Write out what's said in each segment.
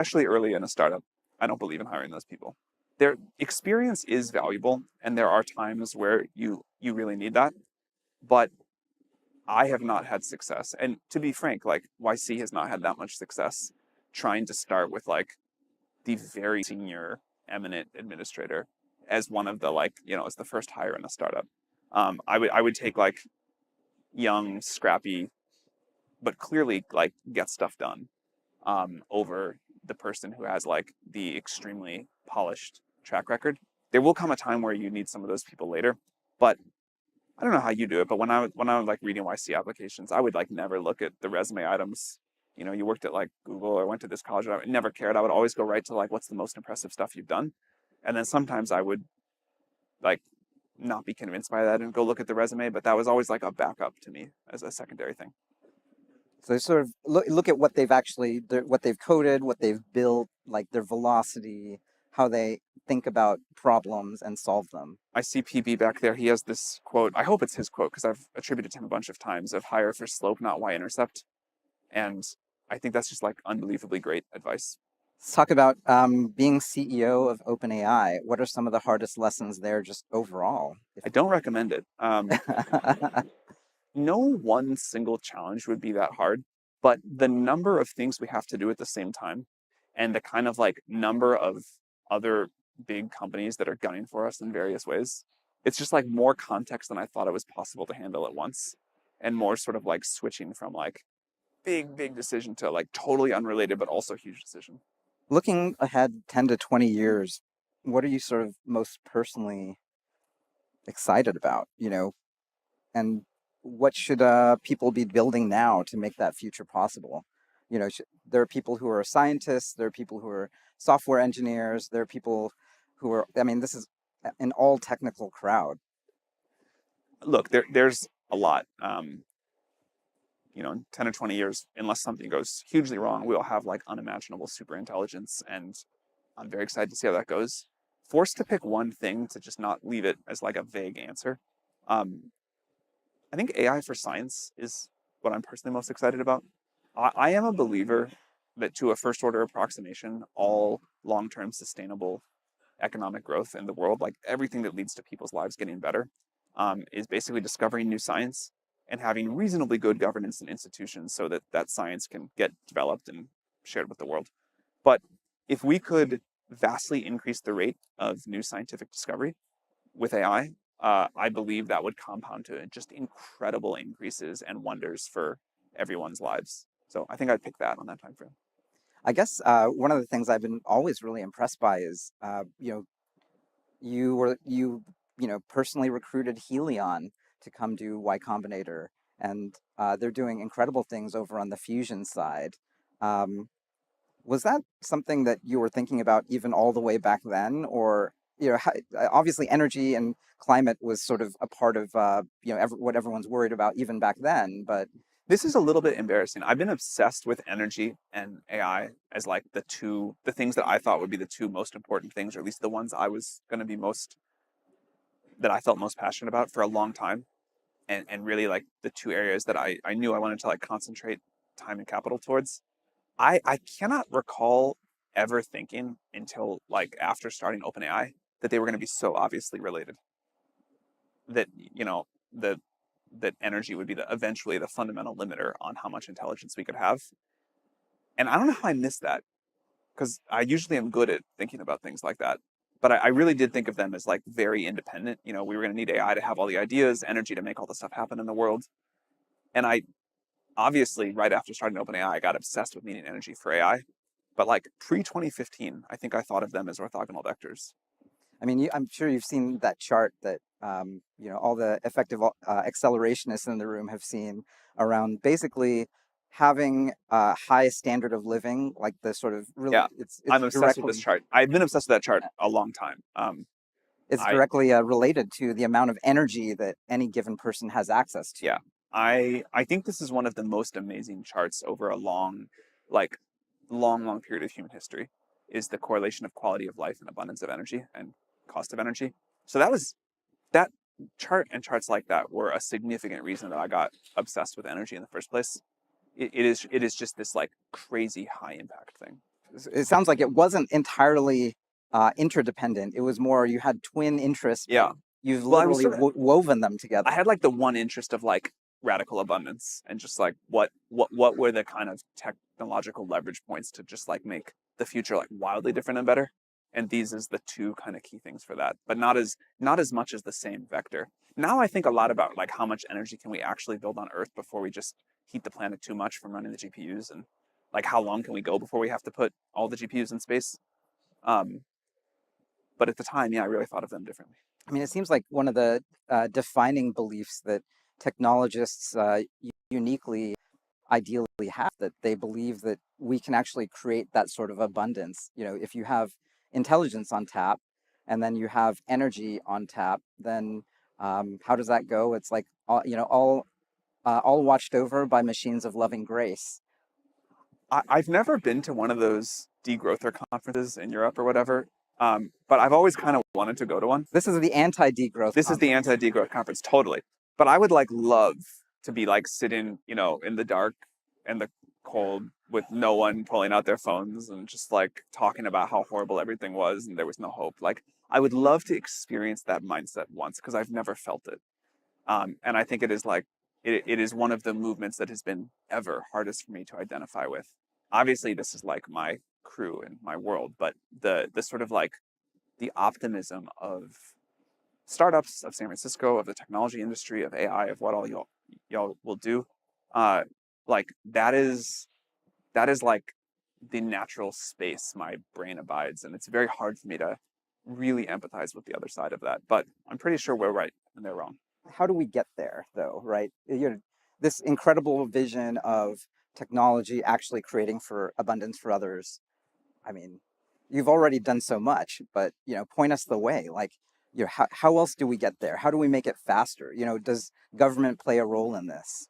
especially early in a startup, I don't believe in hiring those people. Their experience is valuable, and there are times where you really need that. But I have not had success. And to be frank, like YC has not had that much success trying to start with like the very senior eminent administrator as one of the like, as the first hire in a startup. I would take like young, scrappy, but clearly like get stuff done over the person who has like the extremely polished track record. There will come a time where you need some of those people later, but I don't know how you do it. But when I was like reading YC applications, I would like never look at the resume items. You worked at like Google or went to this college. I never cared. I would always go right to like what's the most impressive stuff you've done, and then sometimes I would like not be convinced by that and go look at the resume. But that was always like a backup to me as a secondary thing. So they sort of look at what they've actually, what they've coded, what they've built, like their velocity, how they think about problems and solve them. I see PB back there. He has this quote. I hope it's his quote because I've attributed to him a bunch of times of hire for slope, not y-intercept. And I think that's just like unbelievably great advice. Let's talk about being CEO of OpenAI. What are some of the hardest lessons there, just overall? I don't recommend it. No one single challenge would be that hard, but the number of things we have to do at the same time and the kind of like number of other big companies that are gunning for us in various ways, it's just like more context than I thought it was possible to handle at once, and more sort of like switching from like big decision to like totally unrelated but also huge decision. Looking ahead 10 to 20 years, what are you sort of most personally excited about, and what should people be building now to make that future possible? There are people who are scientists, there are people who are software engineers, there are people who are, I mean, this is an all technical crowd. Look, there's a lot. 10 or 20 years, unless something goes hugely wrong, we'll have like unimaginable superintelligence, and I'm very excited to see how that goes. Forced to pick one thing to just not leave it as like a vague answer. Um, I think AI for science is what I'm personally most excited about. I am a believer that to a first order approximation, all long-term sustainable economic growth in the world, like everything that leads to people's lives getting better, is basically discovering new science and having reasonably good governance and institutions so that that science can get developed and shared with the world. But if we could vastly increase the rate of new scientific discovery with AI, I believe that would compound to just incredible increases and wonders for everyone's lives. So I think I'd pick that on that time frame. I guess one of the things I've been always really impressed by is, you personally recruited Helion to come do Y Combinator, and they're doing incredible things over on the fusion side. Um, was that something that you were thinking about even all the way back then, or obviously energy and climate was sort of a part of what everyone's worried about even back then, but This is a little bit embarrassing. I've been obsessed with energy and AI as like the things that I thought would be the two most important things, or at least the ones I was going to be that I felt most passionate about for a long time. And really like the two areas that I knew I wanted to like concentrate time and capital towards. I cannot recall ever thinking until like after starting OpenAI that they were going to be so obviously related. That the that energy would be eventually the fundamental limiter on how much intelligence we could have. And I don't know how I missed that because I usually am good at thinking about things like that. But I really did think of them as like very independent. We were going to need AI to have all the ideas, energy to make all the stuff happen in the world. And I obviously, right after starting OpenAI, I got obsessed with needing energy for AI. But like pre 2015, I think I thought of them as orthogonal vectors. I mean, I'm sure you've seen that chart that all the effective accelerationists in the room have seen around basically having a high standard of living, like the sort of really, Yeah, it's I'm obsessed with this directly chart. I've been obsessed with that chart a long time. it's I directly related to the amount of energy that any given person has access to. Yeah, I think this is one of the most amazing charts over a like long period of human history. Is the correlation of quality of life and abundance of energy and cost of energy. So that chart and charts like that were a significant reason that I got obsessed with energy in the first place. It is just this like crazy high impact thing. it sounds like it wasn't entirely interdependent. It was more you had twin interests, but Yeah. you've Well, I was literally sort of woven them I together. had like the one interest of like radical abundance and just like what were the kind of technological leverage points to just like make the future like wildly different and better. And these is the two kind of key things for that, but not as much as the same vector. Now I think a lot about like how much energy can we actually build on Earth before we just heat the planet too much from running the GPUs, and like how long can we go before we have to put all the GPUs in space. Um, but at the time, yeah, I really thought of them differently. I mean, it seems like one of the defining beliefs that technologists uniquely ideally have, that they believe that we can actually create that sort of abundance. You know, if you have intelligence on tap and then you have energy on tap, then how does that go? It's like all watched over by machines of loving grace. I've never been to one of those degrowther conferences in Europe or whatever, but I've always kind of wanted to go to one. This is the anti-degrowth This is the conference. anti-degrowth conference, totally. But I would like love to be like sitting, in the dark and the cold with no one pulling out their phones and just like talking about how horrible everything was and there was no hope. Like I would love to experience that mindset once because I've never felt it. And I think it is like it is one of the movements that has been ever hardest for me to identify with. Obviously, this is like my crew and my world, but the sort of like the optimism of startups of San Francisco, of the technology industry, of AI, of what all y'all will do, uh, like that is like the natural space my brain abides, and it's very hard for me to really empathize with the other side of that. But I'm pretty sure we're right and they're wrong. How do we get there, though? Right? This incredible vision of technology actually creating for abundance for others. I mean, you've already done so much, but point us the way. Like, how else do we get there? How do we make it faster? Does government play a role in this?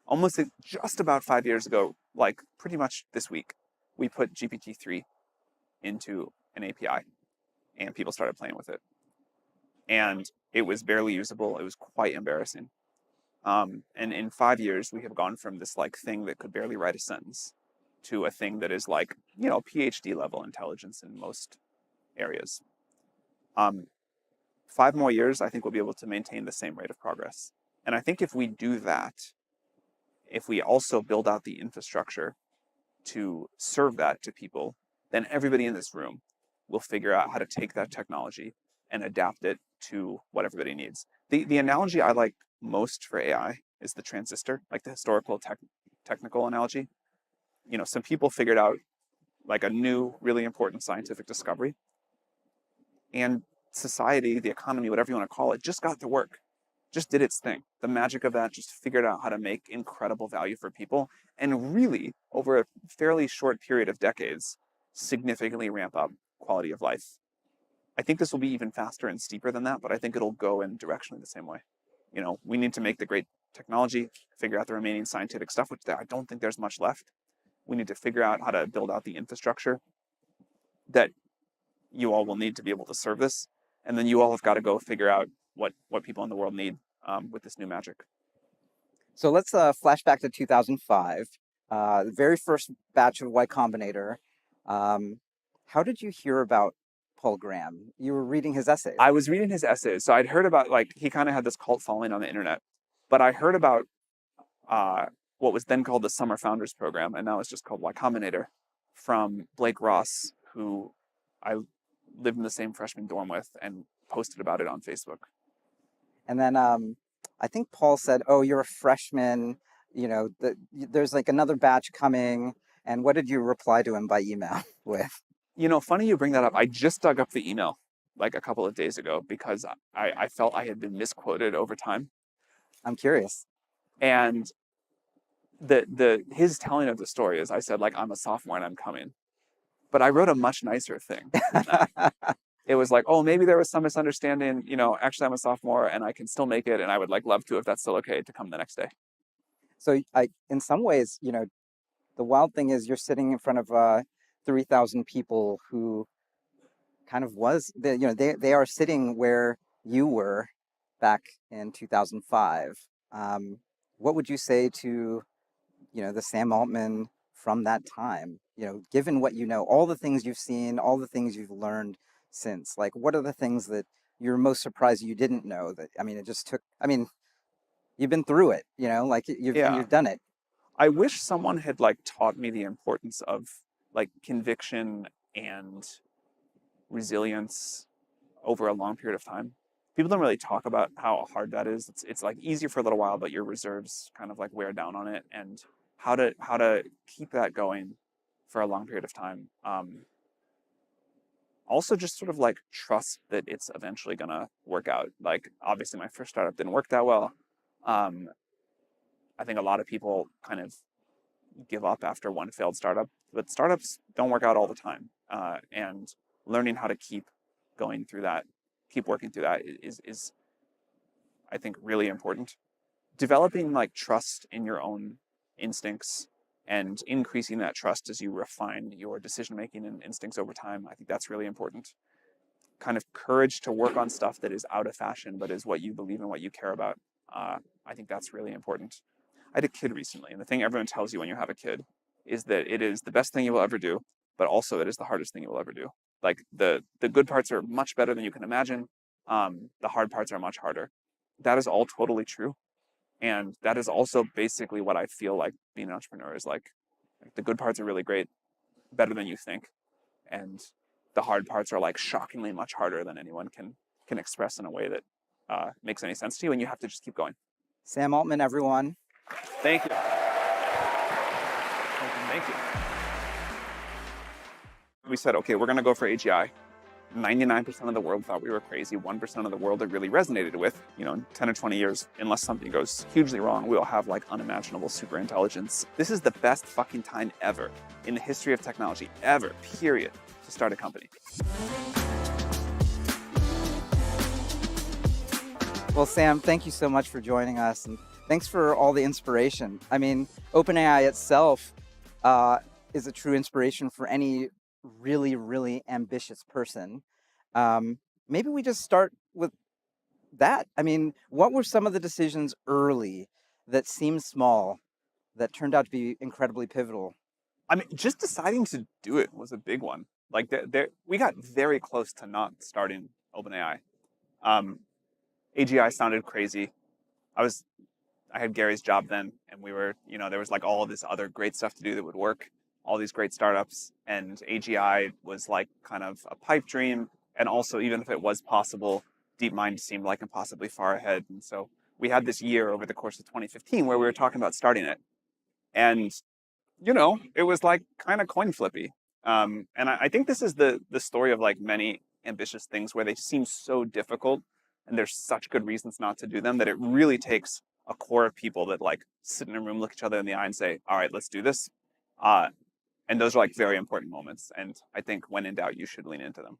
Almost just about 5 years ago, like pretty much this week, we put GPT-3 into an API and people started playing with it. And it was barely usable. It was quite embarrassing. And in 5 years, we have gone from this like thing that could barely write a sentence to a thing that is like, PhD level intelligence in most areas. 5 more years, I think we'll be able to maintain the same rate of progress. And I think if we do that, if we also build out the infrastructure to serve that to people, then everybody in this room will figure out how to take that technology and adapt it to what everybody needs. The analogy I like most for AI is the transistor, like the historical technical analogy. Some people figured out like a new, really important scientific discovery, and society, the economy, whatever you want to call it, just got to work, just did its thing. The magic of that just figured out how to make incredible value for people and really, over a fairly short period of decades, significantly ramp up quality of life. I think this will be even faster and steeper than that, but I think it'll go in directionally the same way. We need to make the great technology, figure out the remaining scientific stuff, which I don't think there's much left. We need to figure out how to build out the infrastructure that you all will need to be able to serve this. And then you all have got to go figure out what people in the world need with this new magic. So let's flash back to 2005, the very first batch of Y Combinator. How did you hear about Paul Graham? You were reading his essays. I was reading his essays, so I'd heard about like he kind of had this cult following on the internet, but I heard about what was then called the Summer Founders Program, and now it's just called Y Combinator, from Blake Ross, who I lived in the same freshman dorm with and posted about it on Facebook. And then I think Paul said, "Oh, you're a freshman. There's like another batch coming." And what did you reply to him by email with? Funny you bring that up. I just dug up the email like a couple of days ago because I felt I had been misquoted over time. I'm curious. And his telling of the story is I said, like, I'm a sophomore and I'm coming. But I wrote a much nicer thing than that. It was like, oh, maybe there was some misunderstanding. Actually, I'm a sophomore and I can still make it, and I would like love to, if that's still okay, to come the next day. So in some ways, the wild thing is you're sitting in front of 3,000 people who kind of they are sitting where you were back in 2005. What would you say to the Sam Altman from that time? You know, given what you know, all the things you've seen, all the things you've learned since, like, what are the things that you're most surprised you didn't know that, I mean, it just took, I mean, you've been through it, you know, like Yeah. you've done it. I wish someone had like taught me the importance of like conviction and resilience over a long period of time. People don't really talk about how hard that is. It's like easier for a little while, but your reserves kind of like wear down on it, and how to keep that going for a long period of time. Also, just sort of like trust that it's eventually gonna work out. Like obviously, my first startup didn't work that well. Um, I think a lot of people kind of give up after one failed startup, but startups don't work out all the time. And learning how to keep going through that, keep working through that is I think really important. Developing like trust in your own instincts and increasing that trust as you refine your decision making and instincts over time. I think that's really important. Kind of courage to work on stuff that is out of fashion, but is what you believe and what you care about. I think that's really important. I had a kid recently, and the thing everyone tells you when you have a kid is that it is the best thing you will ever do, but also it is the hardest thing you will ever do. Like the good parts are much better than you can imagine. The hard parts are much harder. That is all totally true, and that is also basically what I feel like being an entrepreneur is like. The good parts are really great, better than you think, and the hard parts are like shockingly much harder than anyone can express in a way that makes any sense to you, and you have to just keep going. Sam Altman, everyone. Thank you. Thank you. We said, okay, we're going to go for AGI. 99% of the world thought we were crazy. 1% of the world it really resonated with. You know, in 10 or 20 years, unless something goes hugely wrong, we'll have like unimaginable superintelligence. This is the best fucking time ever in the history of technology, ever, period, to start a company. Well, Sam, thank you so much for joining us, and thanks for all the inspiration. I mean, OpenAI itself is a true inspiration for any really, really ambitious person. Maybe we just start with that. I mean, what were some of the decisions early that seemed small that turned out to be incredibly pivotal? I mean, just deciding to do it was a big one. Like, we got very close to not starting OpenAI. AGI sounded crazy. I had Gary's job then, and we were, you know, there was like all this other great stuff to do that would work, all these great startups, and AGI was like kind of a pipe dream. And also, even if it was possible, DeepMind seemed like impossibly far ahead. And so we had this year over the course of 2015 where we were talking about starting it. And, you know, it was like kind of coin flippy. And I think this is the story of like many ambitious things where they seem so difficult and there's such good reasons not to do them that it really takes a core of people that like sit in a room, look each other in the eye and say, all right, let's do this. And those are like very important moments. And I think when in doubt, you should lean into them.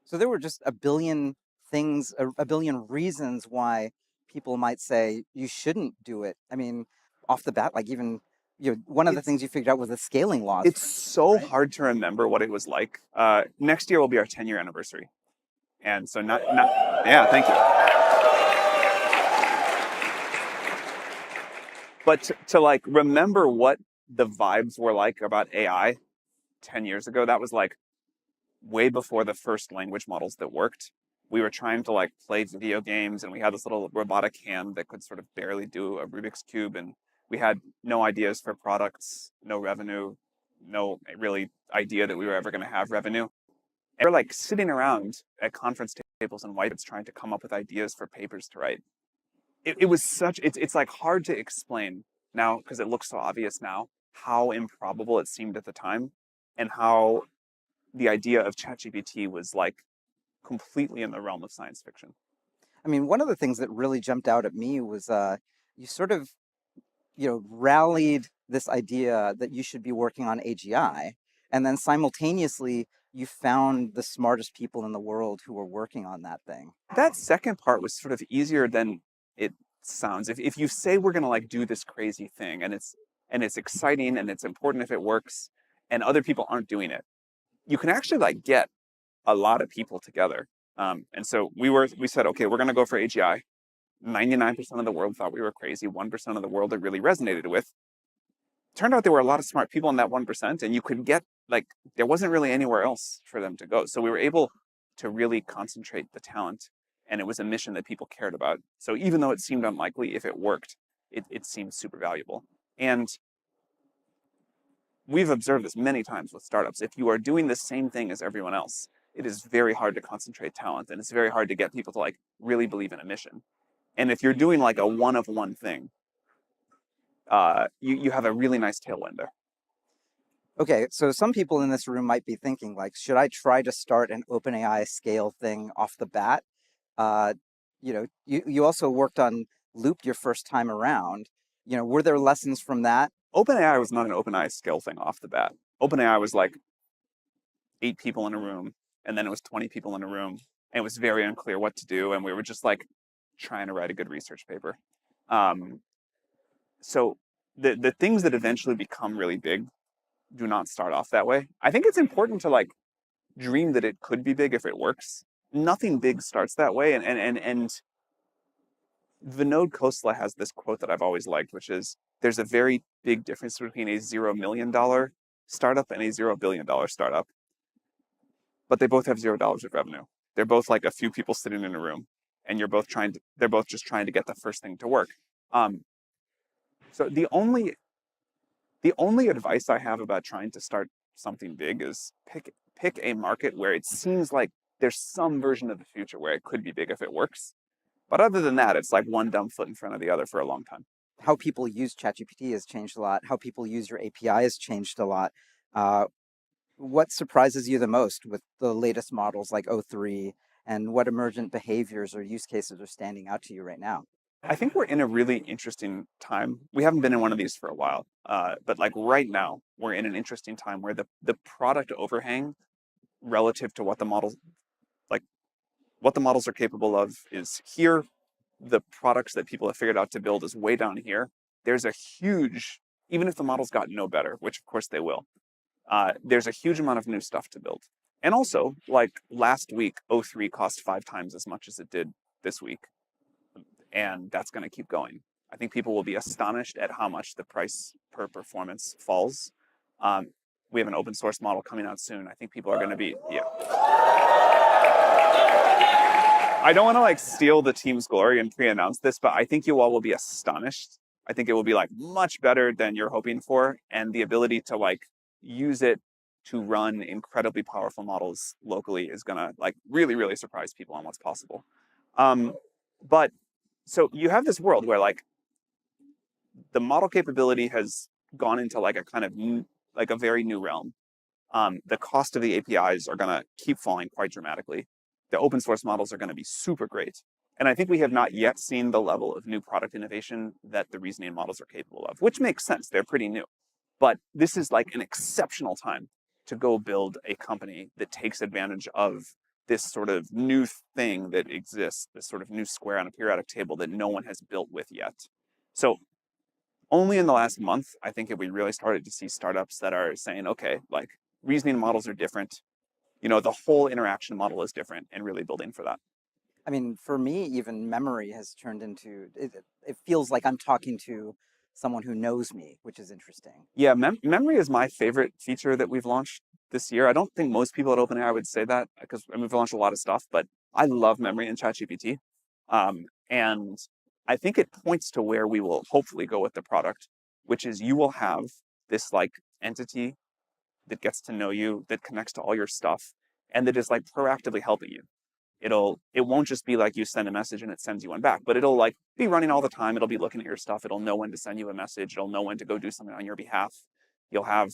So there were just a billion things, a billion reasons why people might say you shouldn't do it. I mean, off the bat, like even, you know, one of the things you figured out was the scaling laws. It's so hard to remember what it was like. Next year will be our 10-year anniversary. And so yeah, thank you. But to like remember what the vibes were like about AI 10 years ago, that was like way before the first language models that worked. We were trying to like play video games, and we had this little robotic hand that could sort of barely do a Rubik's Cube, and we had no ideas for products, no revenue, no really idea that we were ever going to have revenue. And we're like sitting around at conference tables and whiteboards trying to come up with ideas for papers to write. It was such, it's like hard to explain now because it looks so obvious now how improbable it seemed at the time, and how the idea of ChatGPT was like completely in the realm of science fiction. I mean, one of the things that really jumped out at me was you sort of, you know, rallied this idea that you should be working on AGI, and then simultaneously you found the smartest people in the world who were working on that thing. That second part was sort of easier than it sounds. If you say we're gonna like do this crazy thing and it's exciting and it's important if it works and other people aren't doing it, you can actually like get a lot of people together. And so we said, okay, we're gonna go for AGI. 99% of the world thought we were crazy. 1% of the world it really resonated with. turned out there were a lot of smart people in that 1%, and you could get like there wasn't really anywhere else for them to go. So we were able to really concentrate the talent, and it was a mission that people cared about. So even though it seemed unlikely, if it worked, it seemed super valuable. And we've observed this many times with startups. If you are doing the same thing as everyone else, it is very hard to concentrate talent, and it's very hard to get people to like really believe in a mission. And if you're doing like a one of one thing, you have a really nice tailwind there. Okay, so some people in this room might be thinking, like, should I try to start an OpenAI scale thing off the bat? Uh, you also worked on Loop your first time around. Were there lessons from that? OpenAI was not an OpenAI scale thing off the bat. OpenAI was like 8 people in a room, and then it was 20 people in a room, and it was very unclear what to do, and we were just like trying to write a good research paper. Um, so the things that eventually become really big do not start off that way. I think it's important to like dream that it could be big if it works. Nothing big starts that way, and Vinod Khosla has this quote that I've always liked, which is there's a very big difference between a $0 million startup and a $0 billion startup, but they both have $0 of revenue. They're both like a few people sitting in a room, and they're both just trying to get the first thing to work. Um, so the only advice I have about trying to start something big is pick a market where it seems like there's some version of the future where it could be big if it works. But other than that, it's like one dumb foot in front of the other for a long time. How people use ChatGPT has changed a lot. How people use your API has changed a lot. Uh, what surprises you the most with the latest models like O3, and what emergent behaviors or use cases are standing out to you right now? I think we're in a really interesting time. We haven't been in one of these for a while, but like right now, we're in an interesting time where the product overhang relative to like what the models are capable of is here. The products that people have figured out to build is way down here. There's a huge, even if the models got no better, which of course they will, there's a huge amount of new stuff to build. And also, like last week, O3 cost 5 times as much as it did this week. And that's going to keep going. I think people will be astonished at how much the price per performance falls. We have an open source model coming out soon. I think people are going to be, yeah. I don't want to like steal the team's glory and pre-announce this, but I think you all will be astonished. I think it will be like much better than you're hoping for, and the ability to like use it to run incredibly powerful models locally is gonna like really, really surprise people on what's possible. But so you have this world where like the model capability has gone into like a kind of like a very new realm. The cost of the APIs are going to keep falling quite dramatically. The open source models are going to be super great. And I think we have not yet seen the level of new product innovation that the reasoning models are capable of, which makes sense. They're pretty new. But this is like an exceptional time to go build a company that takes advantage of this sort of new thing that exists, this sort of new square on a periodic table that no one has built with yet. So only in the last month, I think we really started to see startups that are saying, okay, like reasoning models are different. The whole interaction model is different, and really building for that. I mean, for me, even memory has turned into it feels like I'm talking to someone who knows me, which is interesting. Yeah, memory is my favorite feature that we've launched this year. I don't think most people at OpenAI would say that because we've launched a lot of stuff, but I love memory in ChatGPT. And I think it points to where we will hopefully go with the product, which is you will have this like entity that gets to know you, that connects to all your stuff, and that is like proactively helping you. It won't just be like you send a message and it sends you one back, but it'll like be running all the time. It'll be looking at your stuff. It'll know when to send you a message. It'll know when to go do something on your behalf. You'll have,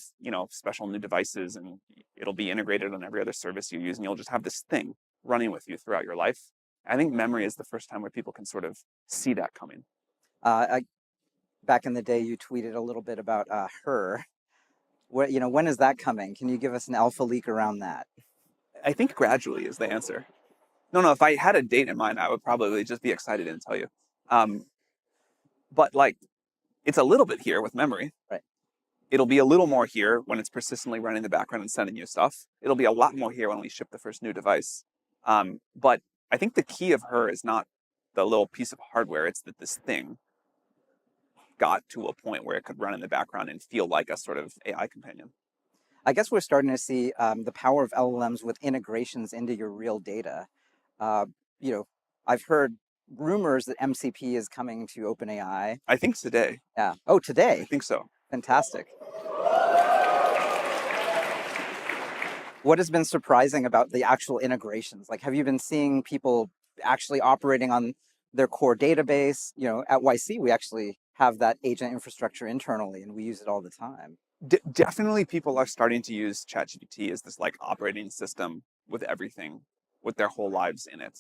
special new devices, and it'll be integrated on every other service you use, and you'll just have this thing running with you throughout your life. I think memory is the first time where people can sort of see that coming. I, back in the day, you tweeted a little bit about her. When is that coming? Can you give us an alpha leak around that? I think gradually is the answer. No, if I had a date in mind, I would probably just be excited and tell you. Um, but like, it's a little bit here with memory. Right. It'll be a little more here when it's persistently running in the background and sending you stuff. It'll be a lot more here when we ship the first new device. But I think the key of her is not the little piece of hardware, it's that this thing got to a point where it could run in the background and feel like a sort of AI companion. I guess we're starting to see the power of LLMs with integrations into your real data. Uh, you know, I've heard rumors that MCP is coming to OpenAI. I think today. Yeah. Oh, I today. think so. Fantastic. What has been surprising about the actual integrations? Like, have you been seeing people actually operating on their core database? At YC, we actually have that agent infrastructure internally, and we use it all the time. Definitely people are starting to use ChatGPT as this like operating system with everything, with their whole lives in it.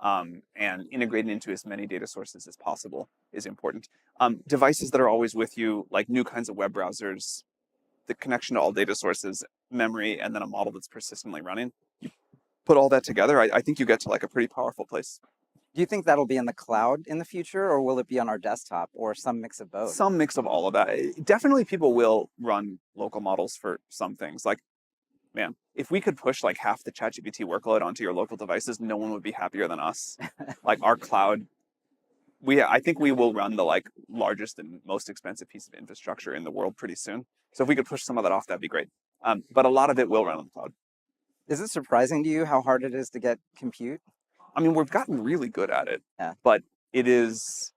And integrating into as many data sources as possible is important. Devices that are always with you, like new kinds of web browsers, the connection to all data sources, memory, and then a model that's persistently running. You put all that together, I think you get to like a pretty powerful place. Do you think that'll be in the cloud in the future, or will it be on our desktop, or some mix of both? Some mix of all of that. Definitely people will run local models for some things. Like, man, if we could push like half the ChatGPT workload onto your local devices, no one would be happier than us. Like our cloud, I think we will run the like largest and most expensive piece of infrastructure in the world pretty soon. So if we could push some of that off, that'd be great. But a lot of it will run on the cloud. Is it surprising to you how hard it is to get compute? I mean, we've gotten really good at it, Yeah. but it is.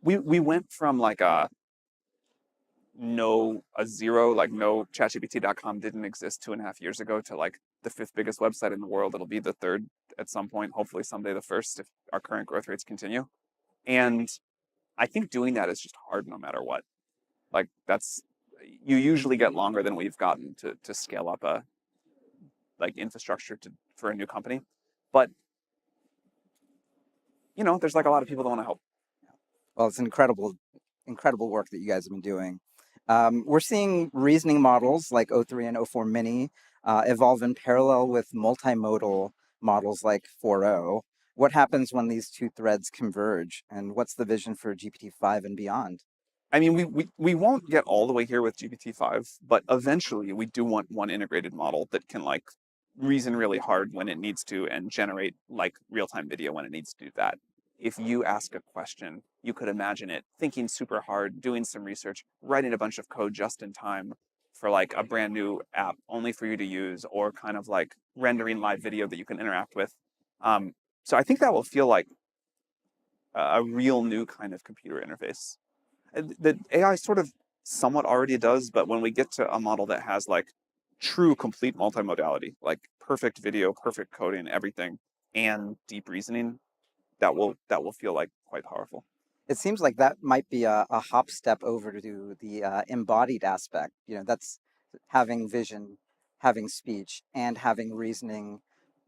We went from like a zero, like no ChatGPT.com didn't exist 2.5 years ago to like the fifth biggest website in the world. It'll be the third at some point, hopefully someday the first if our current growth rates continue. And I think doing that is just hard no matter what. Like that's you usually get longer than we've gotten to scale up a like infrastructure for a new company. But there's like a lot of people that want to help. Well, it's incredible, incredible work that you guys have been doing. We're seeing reasoning models like O3 and O4 Mini evolve in parallel with multimodal models like 4.0. What happens when these two threads converge, and what's the vision for GPT-5 and beyond? I mean, we won't get all the way here with GPT-5, but eventually we do want one integrated model that can like reason really hard when it needs to and generate like real-time video when it needs to do that. If you ask a question, you could imagine it thinking super hard, doing some research, writing a bunch of code just in time for like a brand new app only for you to use, or kind of like rendering live video that you can interact with. So I think that will feel like a real new kind of computer interface. The AI sort of somewhat already does, but when we get to a model that has like true complete multimodality, like perfect video, perfect coding, everything, and deep reasoning, that will feel like quite powerful. It seems like that might be a hop step over to the embodied aspect. That's having vision, having speech, and having reasoning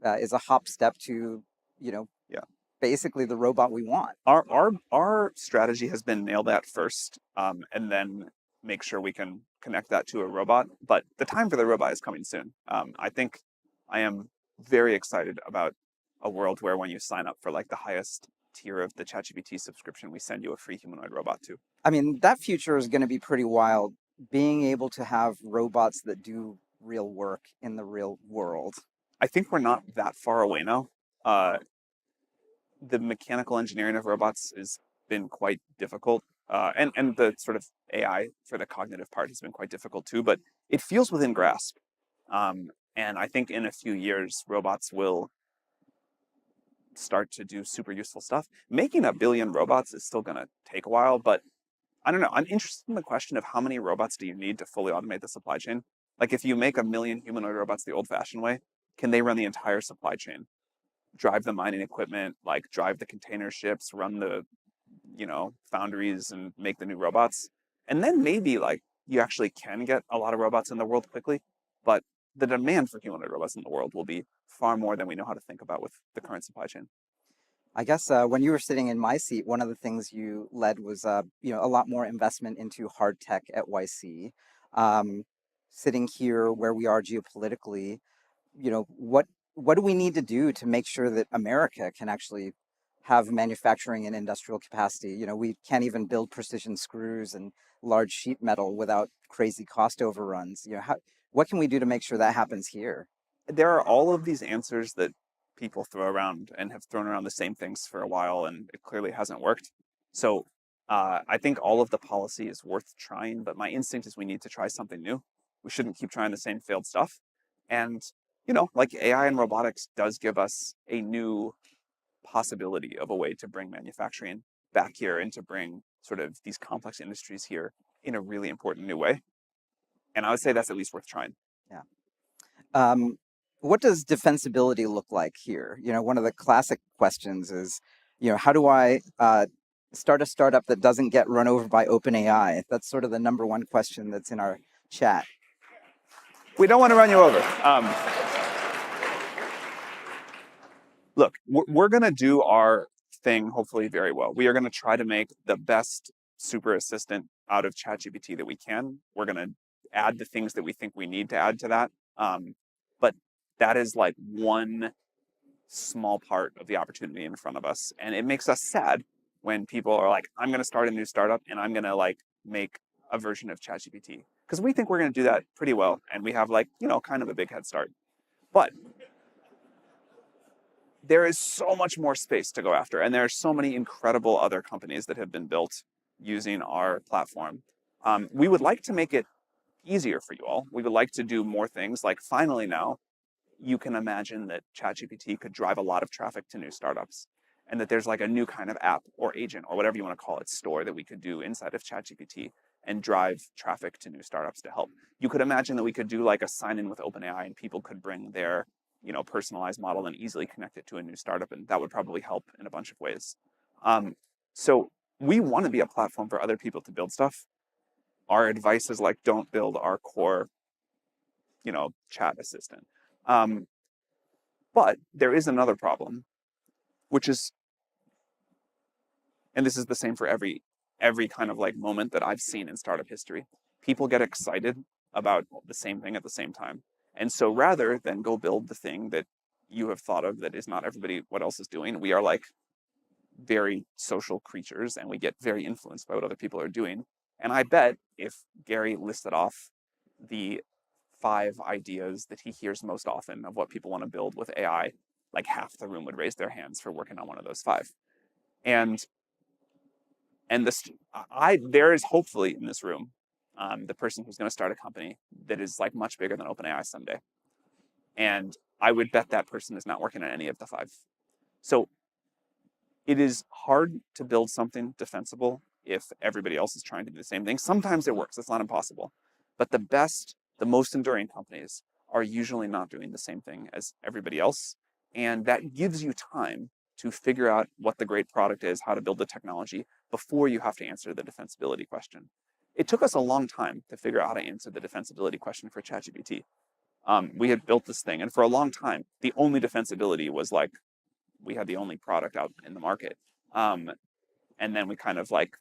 is a hop step to, you know, Yeah. basically the robot we want. Our strategy has been nail that first, and then make sure we can connect that to a robot. But the time for the robot is coming soon. I think I am very excited about a world where when you sign up for like the highest tier of the ChatGPT subscription, we send you a free humanoid robot too. I mean, that future is going to be pretty wild. Being able to have robots that do real work in the real world. I think we're not that far away now. Uh, the mechanical engineering of robots has been quite difficult, and the sort of AI for the cognitive part has been quite difficult too. But it feels within grasp, and I think in a few years robots will start to do super useful stuff. Making 1 billion robots is still going to take a while, but I don't know. I'm interested in the question of how many robots do you need to fully automate the supply chain? Like if you make 1 million humanoid robots the old-fashioned way, can they run the entire supply chain? Drive the mining equipment, like drive the container ships, run the, foundries and make the new robots. And then maybe like you actually can get a lot of robots in the world quickly, but the demand for humanoid robots in the world will be far more than we know how to think about with the current supply chain. I guess when you were sitting in my seat, one of the things you led was a lot more investment into hard tech at YC. Um, Sitting here where we are geopolitically, what do we need to do to make sure that America can actually have manufacturing and industrial capacity? We can't even build precision screws and large sheet metal without crazy cost overruns. What can we do to make sure that happens here? There are all of these answers that people throw around and have thrown around the same things for a while, and it clearly hasn't worked. So I think all of the policy is worth trying, but my instinct is we need to try something new. We shouldn't keep trying the same failed stuff. And, like AI and robotics does give us a new possibility of a way to bring manufacturing back here and to bring sort of these complex industries here in a really important new way. And I would say that's at least worth trying. Yeah. Um, what does defensibility look like here? One of the classic questions is, how do I start a startup that doesn't get run over by OpenAI? That's sort of the number one question that's in our chat. We don't want to run you over. Look, we're going to do our thing hopefully very well. We are going to try to make the best super assistant out of ChatGPT that we can. We're going to add the things that we think we need to add to that. But that is like one small part of the opportunity in front of us. And it makes us sad when people are like, I'm going to start a new startup and I'm going to like make a version of ChatGPT. Because we think we're going to do that pretty well. And we have like, kind of a big head start. But there is so much more space to go after. And there are so many incredible other companies that have been built using our platform. We would like to make it easier for you all. We would like to do more things. Like finally now, you can imagine that ChatGPT could drive a lot of traffic to new startups, and that there's like a new kind of app or agent or whatever you want to call it, store that we could do inside of ChatGPT and drive traffic to new startups to help. You could imagine that we could do like a sign in with OpenAI and people could bring their personalized model and easily connect it to a new startup, and that would probably help in a bunch of ways. So we want to be a platform for other people to build stuff. Our advice is like, don't build our core, chat assistant. But there is another problem, which is, and this is the same for every kind of like moment that I've seen in startup history. People get excited about the same thing at the same time. And so rather than go build the thing that you have thought of that is not everybody what else is doing, we are like very social creatures and we get very influenced by what other people are doing. And I bet if Gary listed off the 5 ideas that he hears most often of what people want to build with AI, like half the room would raise their hands for working on one of those 5. And there is hopefully in this room the person who's going to start a company that is like much bigger than OpenAI someday. And I would bet that person is not working on any of the 5. So it is hard to build something defensible if everybody else is trying to do the same thing. Sometimes it works, it's not impossible. But the most enduring companies are usually not doing the same thing as everybody else. And that gives you time to figure out what the great product is, how to build the technology before you have to answer the defensibility question. It took us a long time to figure out how to answer the defensibility question for ChatGPT. We had built this thing, and for a long time, the only defensibility was like, we had the only product out in the market. And then we kind of like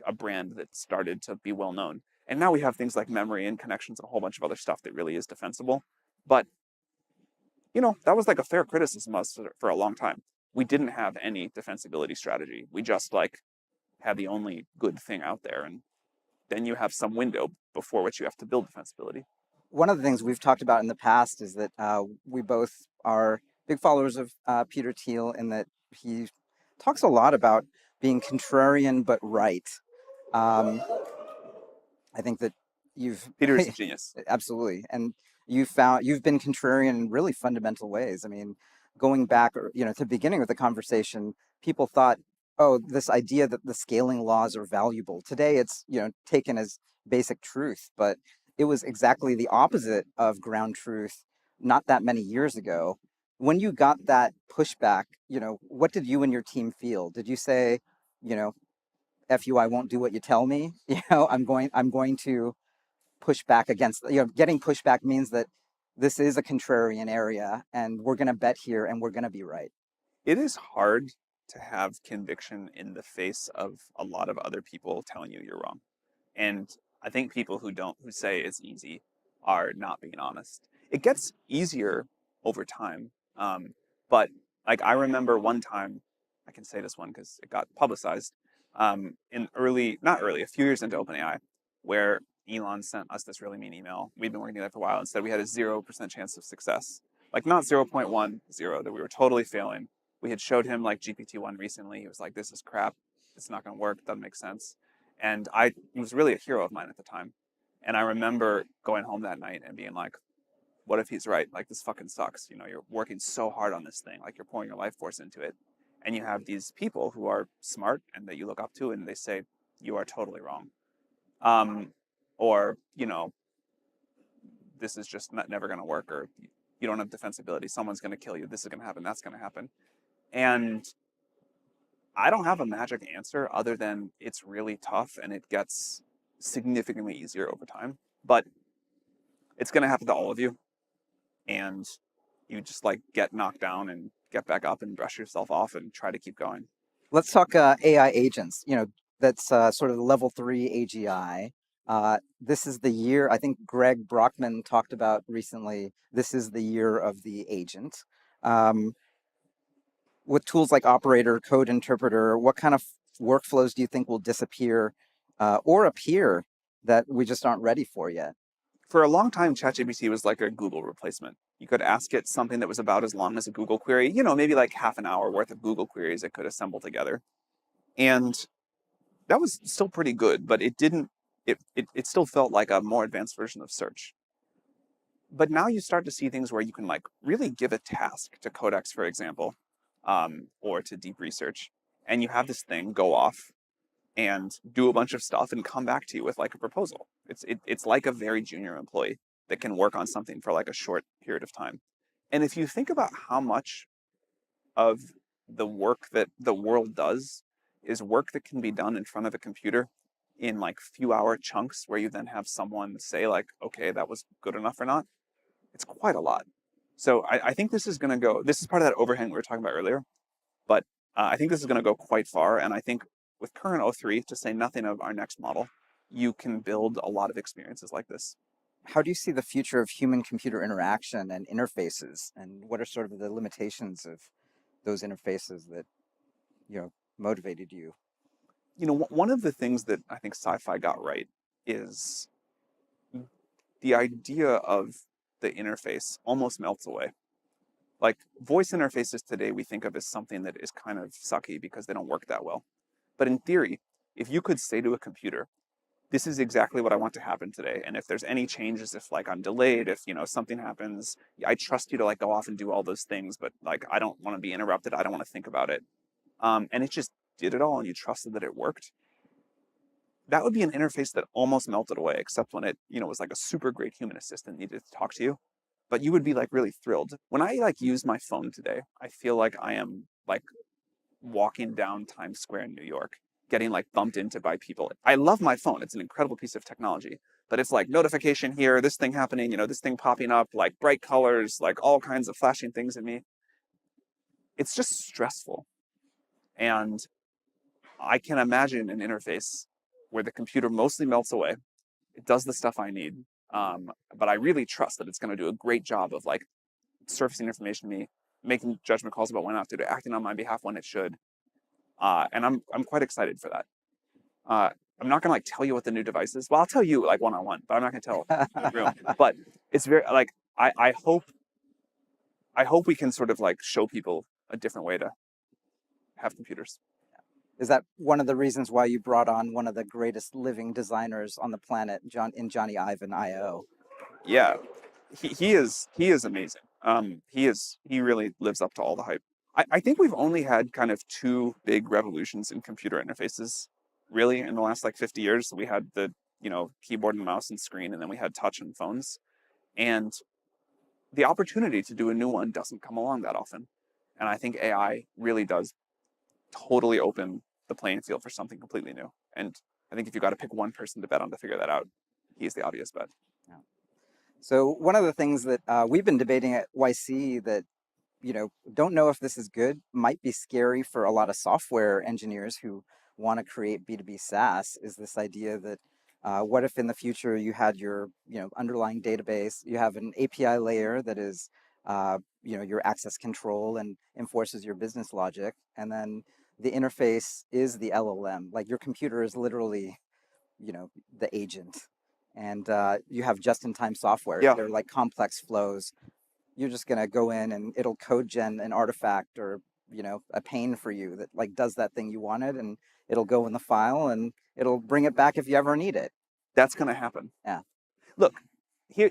a brand that started to be well known. And now we have things like memory and connections and a whole bunch of other stuff that really is defensible. But, that was like a fair criticism of us for a long time. We didn't have any defensibility strategy. We just like had the only good thing out there. And then you have some window before which you have to build defensibility. One of the things we've talked about in the past is that we both are big followers of Peter Thiel, in that he talks a lot about being contrarian but right. I think that Peter is a genius. absolutely, and you've been contrarian in really fundamental ways. I mean, going back, to the beginning of the conversation, people thought, oh, this idea that the scaling laws are valuable. Today, it's taken as basic truth, but it was exactly the opposite of ground truth not that many years ago. When you got that pushback, what did you and your team feel? Did you say, F you, I won't do what you tell me? I'm going to push back against, getting pushback means that this is a contrarian area and we're going to bet here and we're going to be right. It is hard to have conviction in the face of a lot of other people telling you you're wrong. And I think people who say it's easy are not being honest. It gets easier over time. But like I remember one time, I can say this one because it got publicized, a few years into OpenAI, where Elon sent us this really mean email. We'd been working together for a while and said we had a 0% chance of success. Like not 0.10, that we were totally failing. We had showed him like GPT-1 recently. He was like, this is crap. it's not going to work. It doesn't make sense. And I he was really a hero of mine at the time. And I remember going home that night and being like, what if he's right? Like, this fucking sucks. You know, you're working so hard on this thing, like you're pouring your life force into it. And you have these people who are smart and that you look up to, and they say, you are totally wrong. Um, or, you know, this is just never going to work, or you don't have defensibility. Someone's going to kill you. This is going to happen. That's going to happen. And I don't have a magic answer other than it's really tough and it gets significantly easier over time. But it's going to happen to all of you. And you just like get knocked down and get back up and brush yourself off and try to keep going. Let's talk AI agents. That's sort of the level 3 AGI. This is the year, I think Greg Brockman talked about recently, this is the year of the agent. Um, with tools like Operator, Code Interpreter, what kind of workflows do you think will disappear or appear that we just aren't ready for yet? For a long time, ChatGPT was like a Google replacement. You could ask it something that was about as long as a Google query, you know, maybe like half an hour worth of Google queries it could assemble together. And that was still pretty good, but it didn't, it still felt like a more advanced version of search. But now you start to see things where you can like really give a task to Codex, for example, or to deep research, and you have this thing go off and do a bunch of stuff and come back to you with like a proposal. It's like a very junior employee that can work on something for like a short period of time. And if you think about how much of the work that the world does is work that can be done in front of a computer in like few hour chunks where you then have someone say like, okay, that was good enough or not, it's quite a lot. So I think this is going to go, this is part of that overhang we were talking about earlier, but I think this is going to go quite far. And I think with current O3, to say nothing of our next model, you can build a lot of experiences like this. How do you see the future of human computer interaction and interfaces? And what are sort of the limitations of those interfaces that, motivated you? You know, one of the things that I think sci-fi got right is the idea of the interface almost melts away. Like voice interfaces today, we think of as something that is kind of sucky because they don't work that well. But in theory, if you could say to a computer, this is exactly what I want to happen today. And if there's any changes, if like I'm delayed, if you know something happens, I trust you to like go off and do all those things, but like I don't want to be interrupted. I don't want to think about it. And it just did it all and you trusted that it worked. That would be an interface that almost melted away, except when it, you know, was like a super great human assistant needed to talk to you. But you would be like really thrilled. When I like use my phone today, I feel like I am like walking down Times Square in New York, getting like bumped into by people. I love my phone. It's an incredible piece of technology, but it's like notification here, this thing happening, you know, this thing popping up, like bright colors, like all kinds of flashing things at me. It's just stressful. And I can imagine an interface where the computer mostly melts away. It does the stuff I need. But I really trust that it's going to do a great job of like surfacing information to me, making judgment calls about when I have to do, acting on my behalf when it should. And I'm quite excited for that. I'm not gonna like tell you what the new device is. Well, I'll tell you like one on one, but I'm not gonna tell the room. But it's very like I hope we can sort of like show people a different way to have computers. Is that one of the reasons why you brought on one of the greatest living designers on the planet, Johnny Ive and IO? Yeah, he is amazing. He really lives up to all the hype. I think we've only had kind of two big revolutions in computer interfaces, really, in the last like 50 years. We had the keyboard and mouse and screen, and then we had touch and phones. And the opportunity to do a new one doesn't come along that often. And I think AI really does totally open the playing field for something completely new. And I think if you got to pick one person to bet on to figure that out, he's the obvious bet. Yeah. So one of the things that we've been debating at YC that don't know if this is good, might be scary for a lot of software engineers who want to create B2B SaaS, is this idea that what if in the future you had your underlying database, you have an API layer that is your access control and enforces your business logic, and then the interface is the LLM, like your computer is literally the agent, and you have just-in-time software. Yeah. They're like complex flows. You're just going to go in and it'll code gen an artifact or a pane for you that like does that thing you wanted, and it'll go in the file and it'll bring it back if you ever need it. That's going to happen. Yeah. Look, here,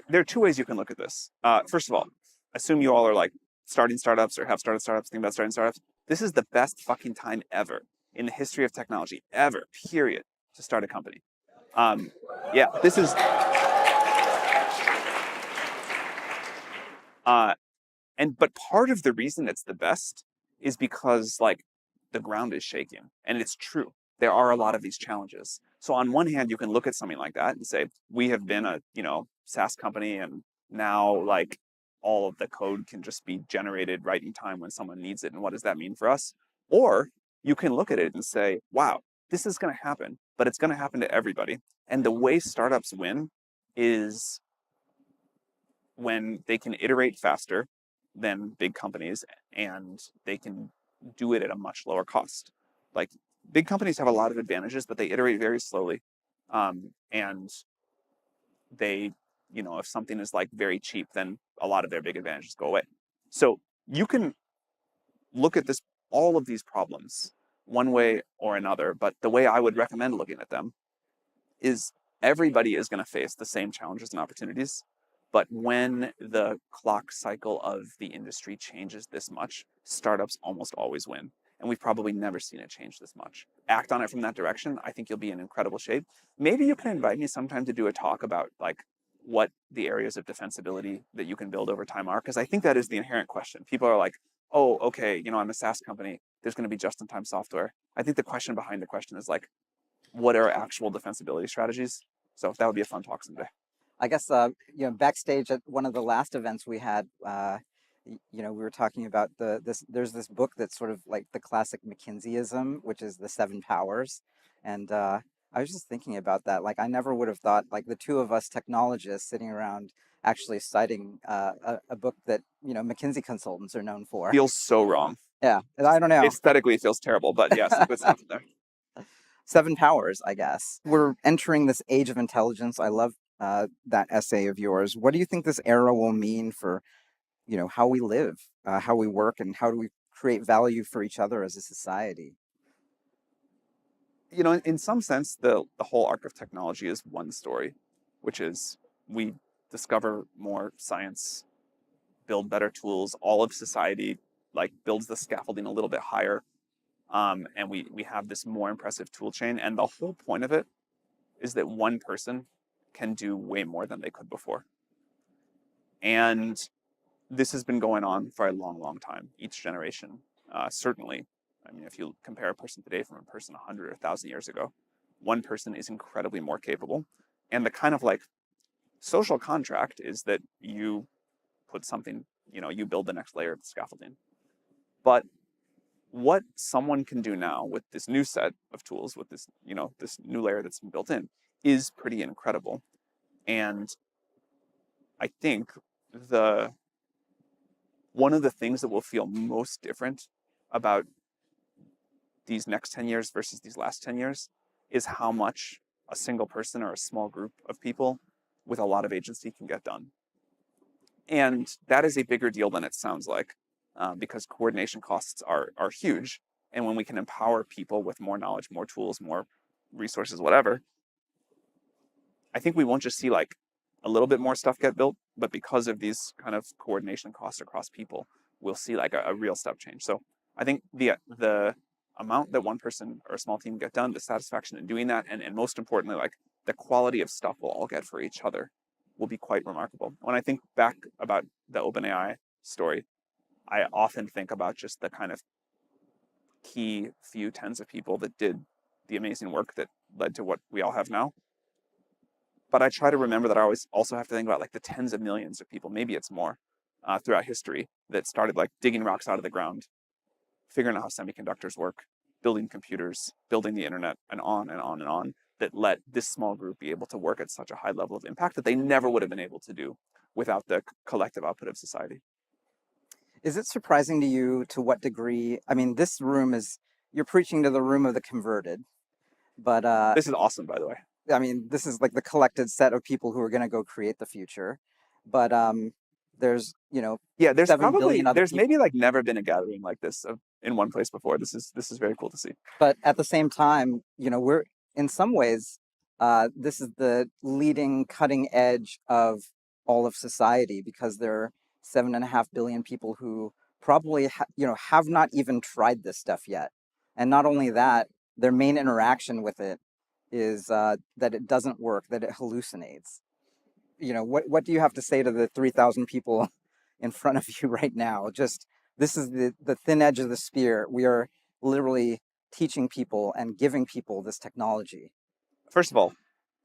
there are two ways you can look at this. First of all, assume you all are like starting startups or have started startups, think about starting startups. This is the best fucking time ever in the history of technology, ever, period, to start a company. Yeah, this is, but part of the reason it's the best is because like the ground is shaking, and it's true. There are a lot of these challenges. So on one hand, you can look at something like that and say, we have been a, SaaS company, and now like all of the code can just be generated right in time when someone needs it. And what does that mean for us? Or you can look at it and say, wow, this is going to happen, but it's going to happen to everybody. And the way startups win is when they can iterate faster than big companies, and they can do it at a much lower cost. Like big companies have a lot of advantages, but they iterate very slowly. And they, if something is like very cheap, then a lot of their big advantages go away. So you can look at all of these problems one way or another, but the way I would recommend looking at them is everybody is going to face the same challenges and opportunities. But when the clock cycle of the industry changes this much, startups almost always win. And we've probably never seen it change this much. Act on it from that direction. I think you'll be in incredible shape. Maybe you can invite me sometime to do a talk about like what the areas of defensibility that you can build over time are, because I think that is the inherent question. People are like, oh, okay, I'm a SaaS company. There's going to be just-in-time software. I think the question behind the question is like, what are actual defensibility strategies? So that would be a fun talk someday. I guess backstage at one of the last events we had, we were talking about this. There's this book that's sort of like the classic McKinseyism, which is the Seven Powers, and I was just thinking about that. Like, I never would have thought like the two of us technologists sitting around actually citing a book that McKinsey consultants are known for. Feels so wrong. Yeah, I don't know. Aesthetically, it feels terrible, but yes, it's not there. Seven Powers, I guess. We're entering this age of intelligence. I love that essay of yours. What do you think this era will mean for, how we live, how we work, and how do we create value for each other as a society? In some sense, the whole arc of technology is one story, which is we discover more science, build better tools, all of society like builds the scaffolding a little bit higher. And we have this more impressive tool chain. And the whole point of it is that one person can do way more than they could before. And this has been going on for a long, long time, each generation. Certainly, I mean, if you compare a person today from a person 100 or 1,000 years ago, one person is incredibly more capable. And the kind of like social contract is that you put something, you build the next layer of the scaffolding. But what someone can do now with this new set of tools, with this, this new layer that's been built in, is pretty incredible. And I think one of the things that will feel most different about these next 10 years versus these last 10 years is how much a single person or a small group of people with a lot of agency can get done. And that is a bigger deal than it sounds like, because coordination costs are huge. And when we can empower people with more knowledge, more tools, more resources, whatever, I think we won't just see like a little bit more stuff get built, but because of these kind of coordination costs across people, we'll see like a real step change. So I think the amount that one person or a small team get done, the satisfaction in doing that, and most importantly, like the quality of stuff we'll all get for each other will be quite remarkable. When I think back about the OpenAI story, I often think about just the kind of key few tens of people that did the amazing work that led to what we all have now. But I try to remember that I always also have to think about like the tens of millions of people, maybe it's more, throughout history that started like digging rocks out of the ground, figuring out how semiconductors work, building computers, building the internet, and on and on and on, that let this small group be able to work at such a high level of impact that they never would have been able to do without the collective output of society. Is it surprising to you to what degree? I mean, this room you're preaching to the room of the converted, but this is awesome, by the way. I mean, this is like the collected set of people who are going to go create the future. But There's, Yeah, 7 billion other there's maybe people. like never been a gathering like this in one place before. This is very cool to see. But at the same time, we're in some ways, this is the leading cutting edge of all of society because there are 7.5 billion people who probably have not even tried this stuff yet. And not only that, their main interaction with it is that it doesn't work, that it hallucinates. What do you have to say to the 3,000 people in front of you right now? Just this is the thin edge of the spear. We are literally teaching people and giving people this technology. First of all,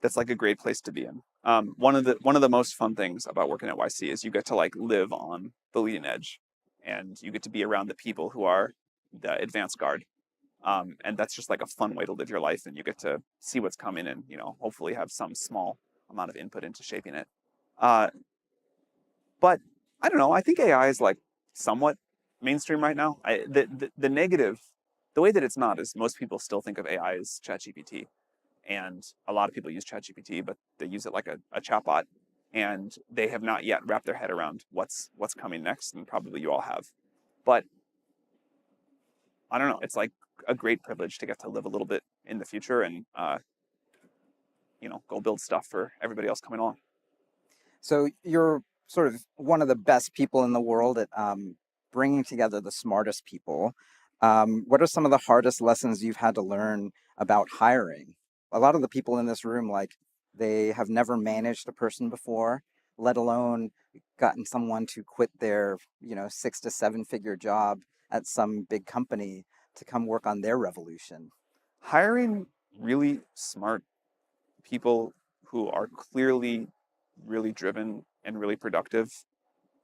that's like a great place to be in. One of the most fun things about working at YC is you get to like live on the leading edge, and you get to be around the people who are the advanced guard. And that's just like a fun way to live your life, and you get to see what's coming, and hopefully have some small amount of input into shaping it. Uh, but I don't know. I think AI is like somewhat mainstream right now. The negative, the way that it's not is most people still think of AI as ChatGPT, and a lot of people use ChatGPT, but they use it like a chatbot, and they have not yet wrapped their head around what's coming next, and probably you all have. But I don't know. It's like a great privilege to get to live a little bit in the future and go build stuff for everybody else coming along. So you're sort of one of the best people in the world at bringing together the smartest people. What are some of the hardest lessons you've had to learn about hiring? A lot of the people in this room, like, they have never managed a person before, let alone gotten someone to quit their, 6 to 7 figure job at some big company to come work on their revolution. Hiring really smart people who are clearly really driven and really productive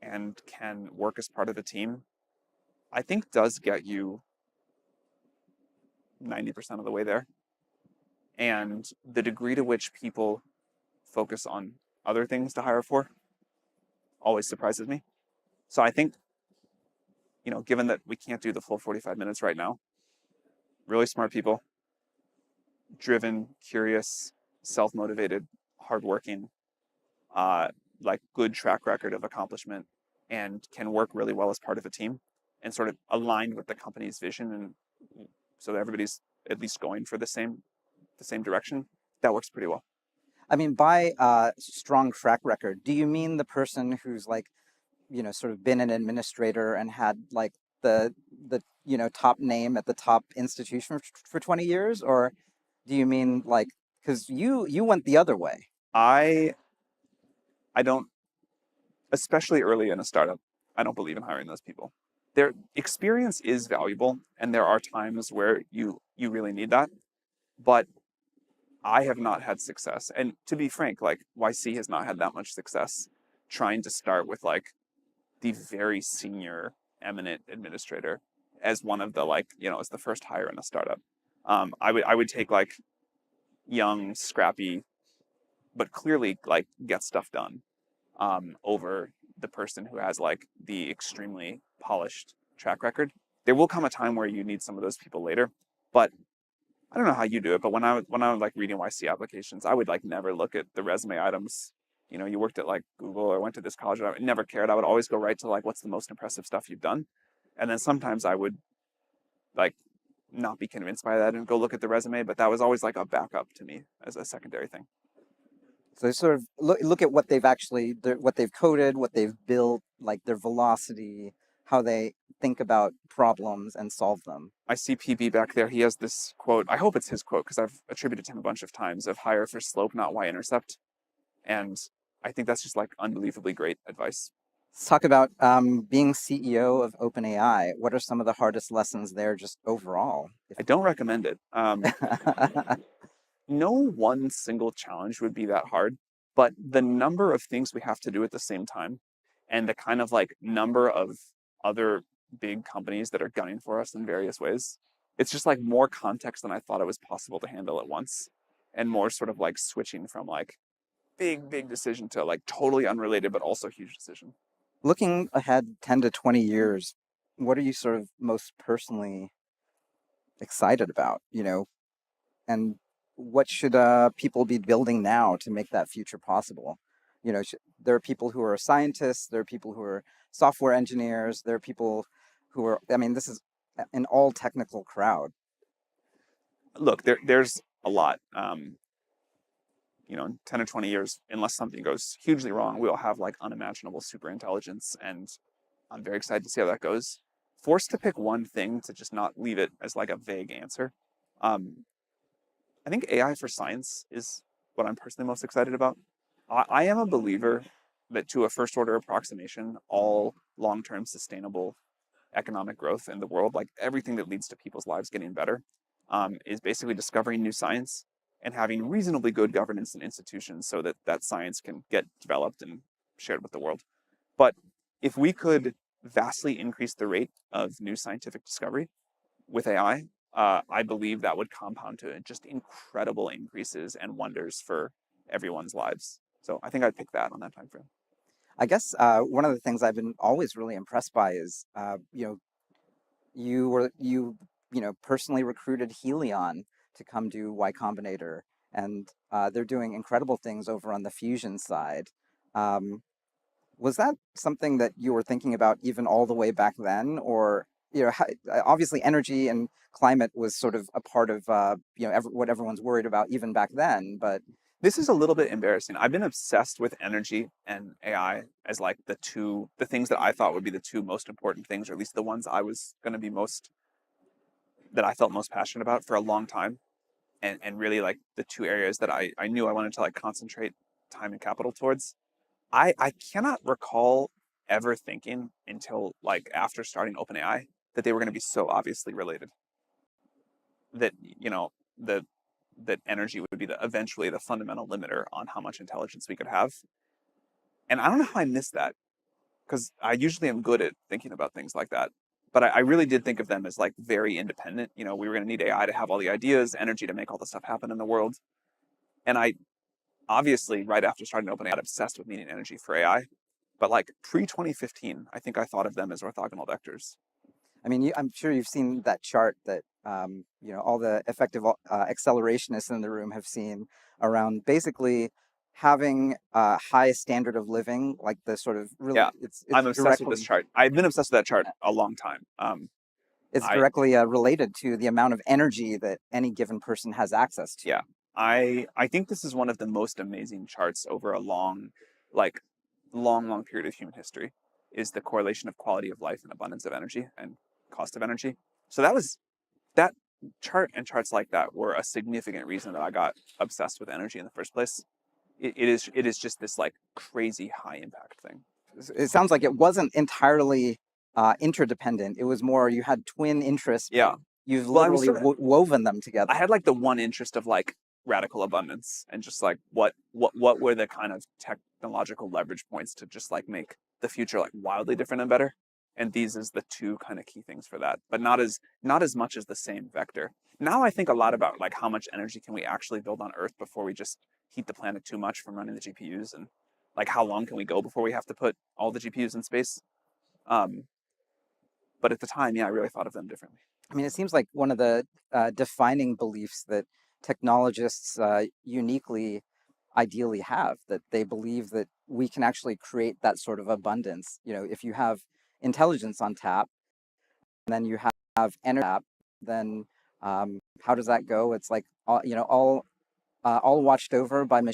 and can work as part of a team, I think does get you 90% of the way there. And the degree to which people focus on other things to hire for always surprises me. So I think, given that we can't do the full 45 minutes right now, really smart people, driven, curious, self-motivated, hardworking, uh, like good track record of accomplishment, and can work really well as part of a team and sort of aligned with the company's vision, and so that everybody's at least going for the same direction. That works pretty well. I mean, by strong track record, do you mean the person who's like, sort of been an administrator and had like the top name at the top institution for 20 years, or do you mean like, because you went the other way? I don't, especially early in a startup, I don't believe in hiring those people. Their experience is valuable, and there are times where you really need that. But I have not had success, and to be frank, like YC has not had that much success trying to start with like the very senior, eminent administrator as one of the as the first hire in a startup. I would take like young, scrappy, but clearly like get stuff done over the person who has like the extremely polished track record. There will come a time where you need some of those people later, but I don't know how you do it. But when I was like reading YC applications, I would like never look at the resume items. You worked at like Google or went to this college. I never cared. I would always go right to like what's the most impressive stuff you've done, and then sometimes I would like not be convinced by that and go look at the resume. But that was always like a backup to me as a secondary thing. So they sort of look at what they've actually, what they've coded, what they've built, like their velocity, how they think about problems and solve them. I see PB back there. He has this quote. I hope it's his quote because I've attributed to him a bunch of times of hire for slope, not y-intercept. And I think that's just like unbelievably great advice. Let's talk about being CEO of OpenAI. What are some of the hardest lessons there, just overall? I don't recommend it. No one single challenge would be that hard, but the number of things we have to do at the same time and the kind of like number of other big companies that are gunning for us in various ways, it's just like more context than I thought it was possible to handle at once, and more sort of like switching from like big decision to like totally unrelated but also huge decision. Looking ahead 10 to 20 years, what are you sort of most personally excited about, and what should people be building now to make that future possible? You know, there are people who are scientists, there are people who are software engineers, there are people who are, I mean, this is an all technical crowd. Look, there's a lot. In 10 or 20 years, unless something goes hugely wrong, we'll have like unimaginable super intelligence. And I'm very excited to see how that goes. Forced to pick one thing to just not leave it as like a vague answer. Um, I think AI for science is what I'm personally most excited about. I am a believer that to a first order approximation, all long term sustainable economic growth in the world, like everything that leads to people's lives getting better, is basically discovering new science and having reasonably good governance and institutions so that that science can get developed and shared with the world. But if we could vastly increase the rate of new scientific discovery with AI, I believe that would compound to just incredible increases and wonders for everyone's lives. So I think I'd pick that on that time frame. I guess one of the things I've been always really impressed by is, you personally recruited Helion to come do Y Combinator, and they're doing incredible things over on the fusion side. Um, was that something that you were thinking about even all the way back then, or obviously energy and climate was sort of a part of what everyone's worried about even back then, but This is a little bit embarrassing. I've been obsessed with energy and AI as like the things that I thought would be the two most important things, or at least the ones I was going to be that I felt most passionate about for a long time. And really like the two areas that I knew I wanted to like concentrate time and capital towards. I cannot recall ever thinking until like after starting OpenAI that they were going to be so obviously related. That, the that energy would be eventually the fundamental limiter on how much intelligence we could have. And I don't know how I missed that because I usually am good at thinking about things like that. But I really did think of them as like very independent. We were going to need AI to have all the ideas, energy to make all the stuff happen in the world. And I obviously, right after starting OpenAI, got obsessed with needing energy for AI. But like pre 2015, I think I thought of them as orthogonal vectors. I mean, I'm sure you've seen that chart that all the effective accelerationists in the room have seen around basically having a high standard of living, like the sort of really, Yeah, it's I'm obsessed with this directly chart. I've been obsessed with that chart a long time. it's I directly related to the amount of energy that any given person has access to. Yeah, I think this is one of the most amazing charts over a like long period of human history. Is the correlation of quality of life and abundance of energy and cost of energy. So that chart and charts like that were a significant reason that I got obsessed with energy in the first place. It is just this like crazy high impact thing. It sounds like it wasn't entirely interdependent. It was more you had twin interests, but Yeah. you've Well, I was literally sort of woven them I together. had like the one interest of like radical abundance and just like what were the kind of technological leverage points to just like make the future like wildly different and better. And these is the two kind of key things for that, but not as much as the same vector. Now I think a lot about like how much energy can we actually build on Earth before we just heat the planet too much from running the GPUs, and like how long can we go before we have to put all the GPUs in space. Um, but at the time, yeah, I really thought of them differently. I mean, it seems like one of the defining beliefs that technologists uniquely, ideally have, that they believe that we can actually create that sort of abundance. If you have intelligence on tap, and then you have energy on tap, then how does that go? It's like all watched over by machines.